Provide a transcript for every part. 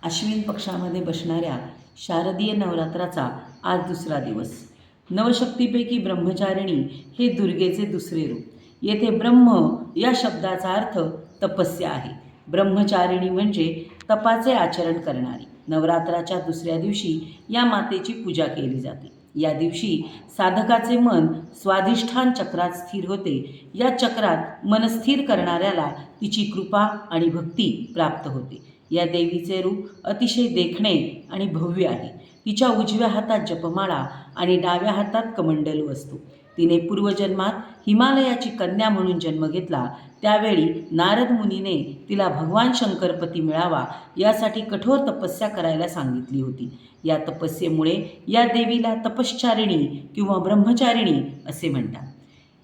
अश्विन पक्षामध्ये बसणाऱ्या शारदीय नवरात्राचा आज दुसरा दिवस। नवशक्तीपैकी ब्रह्मचारिणी हे दुर्गेचे दुसरे रूप। येथे ब्रह्म या शब्दाचा अर्थ तपस्या आहे। ब्रह्मचारिणी म्हणजे तपाचे आचरण करणारी। नवरात्राच्या दुसऱ्या दिवशी या मातेची पूजा केली जाते। या दिवशी साधकाचे मन स्वाधिष्ठान चक्रात स्थिर होते। या चक्रात मन स्थिर करणाऱ्याला तिची कृपा आणि भक्ती प्राप्त होते। या देवीचे रूप अतिशय देखणे आणि भव्य आहे। तिच्या उजव्या हातात जपमाळा आणि डाव्या हातात कमंडलू असतो। तिने पूर्वजन्मात हिमालयाची कन्या म्हणून जन्म घेतला। त्यावेळी नारद मुनीने तिला भगवान शंकरपती मिळावा यासाठी कठोर तपस्या करायला सांगितली होती। या तपस्येमुळे या देवीला तपश्चारिणी किंवा ब्रह्मचारिणी असे म्हणतात।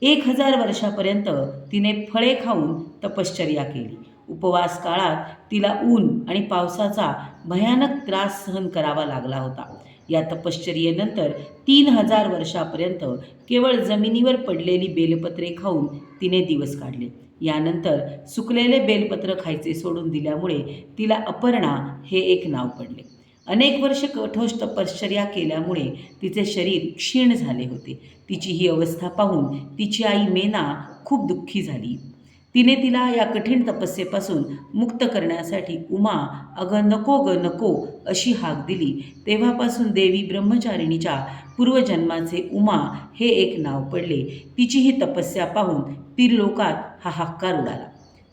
1000 वर्षापर्यंत तिने फळे खाऊन तपश्चर्या केली। उपवास काळात तिला ऊन आणि पावसाचा भयानक त्रास सहन करावा लागला होता। या तपश्चर्येनंतर 3000 वर्षापर्यंत केवळ जमिनीवर पडलेली बेलपत्रे खाऊन तिने दिवस काढले। यानंतर सुकलेले बेलपत्र खायचे सोडून दिल्यामुळे तिला अपर्णा हे एक नाव पडले। अनेक वर्ष कठोर तपश्चर्या केल्यामुळे तिचे शरीर क्षीण झाले होते। तिची ही अवस्था पाहून तिची आई मेना खूप दुःखी झाली। तिने तिला या कठीण तपस्येपासून मुक्त करण्यासाठी उमा अगं नको ग नको अशी हाक दिली। तेव्हापासून देवी ब्रह्मचारिणीच्या पूर्वजन्माचे उमा हे एक नाव पडले। तिची ही तपस्या पाहून त्रिलोकात हा हाक्कार उडाला।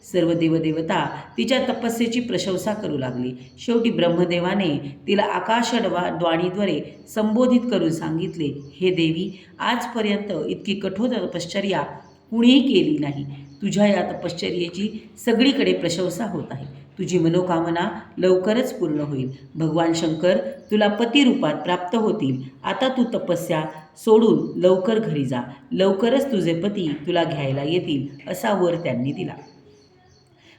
सर्व देवदेवता तिच्या तपस्येची प्रशंसा करू लागली। शेवटी ब्रह्मदेवाने तिला आकाशवाणीद्वारे संबोधित करून सांगितले, हे देवी, आजपर्यंत इतकी कठोर तपश्चर्या कुणीही केली नाही। तुझ्या या तपश्चर्येची सगळीकडे प्रशंसा होत आहे। तुझी मनोकामना लवकरच पूर्ण होईल। भगवान शंकर तुला पतिरूपात प्राप्त होतील। आता तू तपस्या सोडून लवकर घरी जा। लवकरच तुझे पती तुला घ्यायला येतील असा वर त्यांनी दिला।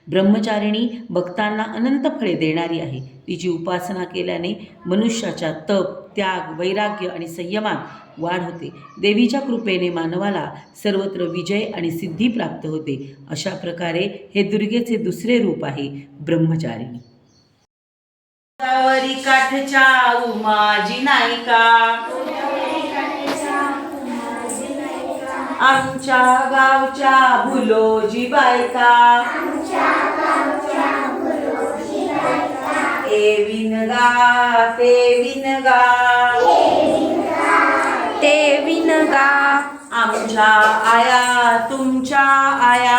ब्रह्मचारिणी भक्तांना अनंत फळे देणारी आहे। तिची उपासना केल्याने मनुष्याच्या तप, त्याग, वैराग्य आणि संयमात वाढ होते। देवीच्या कृपेने मानवाला सर्वत्र विजय आणि सिद्धी प्राप्त होते। अशा प्रकारे हे दुर्गेचे दुसरे रूप आहे ब्रह्मचारिणी। गोदावरी काठच्या उमाजी नायिका, आमच्या गावच्या भुलोजी बायका, ए विनगा ते विनगा, ते विनगा, आमच्या आया तुमच्या आया,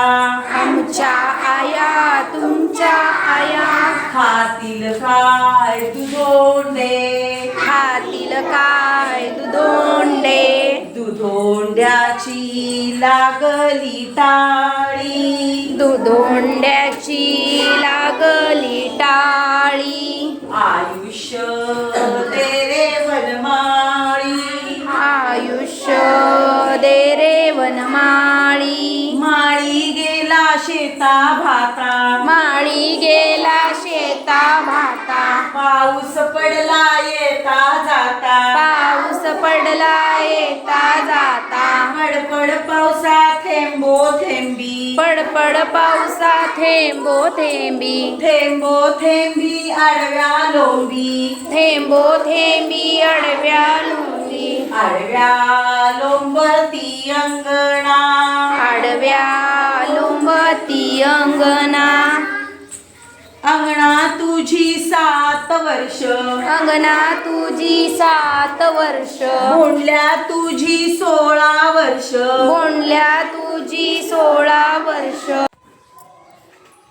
आमच्या आया तुमच्या आया, खातील काय दुधोंडे, खातील काय दुधोंडे, दुधोंड्याची लागली टाळी, दुधोंड्याची लागली टाळी, आयुष्य दे रे वनमाळी, आयुष्य दे रे वनमाळी, माळी गेला शेता भाता, माळी गेला शेता भाता, पाऊस पडला येता जाता, पाऊस पडला येता जाता, पडपड पावसा थेंबो थेंबी, पडपड पावसा थेंबो थेंबी, थेंबो थेंबी आडव्या लोंबी, थेंबो थेंबी अडव्या लोंबी, आडव्या लोंबती अंगणा, आडव्या लोंबती अंगणा, अंगणा तुझी 7 वर्ष, अंगणा तुझी 7 वर्ष, बोंडल्या तुझी 16 वर्ष, बोंडल्या तुझी 16 वर्ष,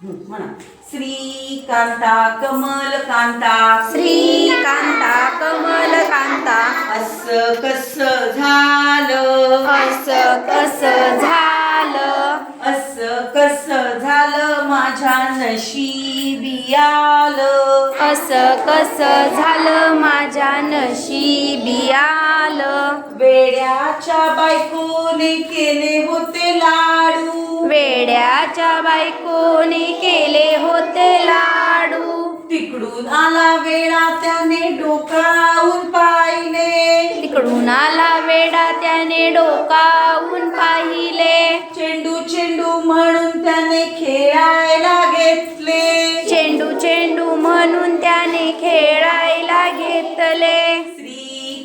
म्हणा श्रीकांता कमल कांता, श्रीकांता कमल कांता, असं कसं झालं, असं कसं झालं, असं कसं झालं माझ्या नशिबी आलं, असं कसं झालं माझ्या नशिबी आलं, वेड्याच्या बायकोने केले होते लाडू, वेड्याच्या बायकोने केले होते लाडू, तिकडून आला वेडा त्याने डोकावून पाहिले, तिकडून आला वेडा त्याने डोकावून पाहिले, चेंडू चेंडू म्हणून त्याने खेळायला घेतले, चेंडू चेंडू म्हणून त्याने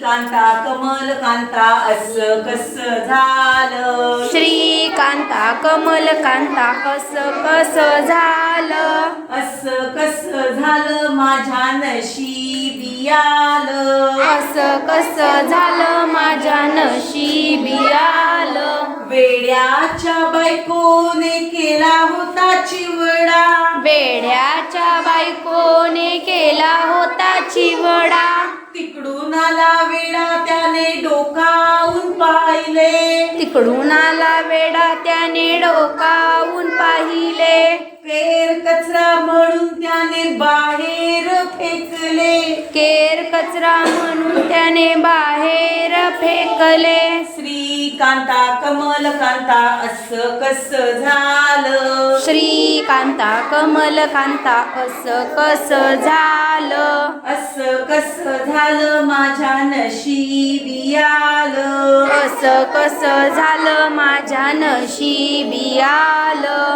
कांता कमल कांता असं कसं झालं श्रीकांता कमलकांता असं कसं झालं असं कसं झालं माझ्या नशिबी आलं असं कसं झालं माझ्या नशिबी आलं वेड्याच्या बायकोने केला होता चिवडा वेड्याच्या बायकोने केला होता चिवडा तिकडून आला वेडा त्याने डोकावून पाहिले तिकडून आला वेडा त्याने डोकावून पाहिले केर कचरा म्हणून त्याने बाहेर फेकले केर कचरा म्हणून त्याने बाहेर फेकले श्रीकांता कमलकांता असं कसं झालं श्रीकांता कमलकांता असं कसं झालं असं कसं झालं माझ्या नशिबी आलं असं कसं झालं माझ्या नशिबी आलं